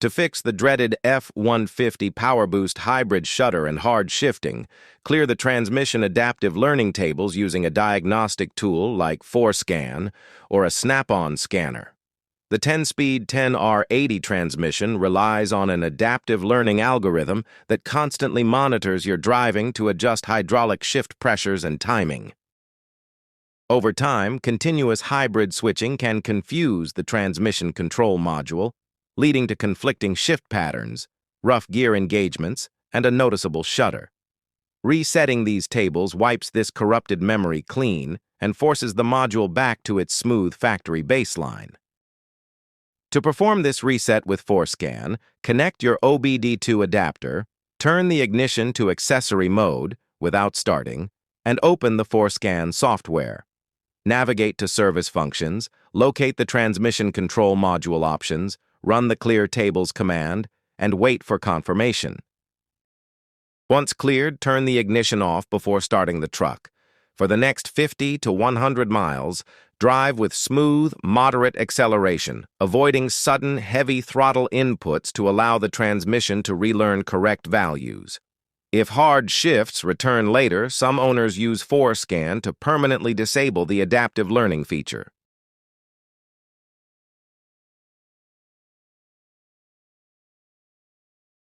To fix the dreaded F-150 PowerBoost hybrid shudder and hard shifting, clear the transmission adaptive learning tables using a diagnostic tool like FORScan or a snap-on scanner. The 10-speed 10R80 transmission relies on an adaptive learning algorithm that constantly monitors your driving to adjust hydraulic shift pressures and timing. Over time, continuous hybrid switching can confuse the transmission control module, leading to conflicting shift patterns, rough gear engagements, and a noticeable shudder. Resetting these tables wipes this corrupted memory clean and forces the module back to its smooth factory baseline. To perform this reset with FORScan, connect your OBD2 adapter, turn the ignition to accessory mode without starting, and open the FORScan software. Navigate to Service Functions, locate the Transmission Control Module options, run the Clear Tables command, and wait for confirmation. Once cleared, turn the ignition off before starting the truck. For the next 50 to 100 miles, drive with smooth, moderate acceleration, avoiding sudden, heavy throttle inputs to allow the transmission to relearn correct values. If hard shifts return later, some owners use FORScan to permanently disable the adaptive learning feature.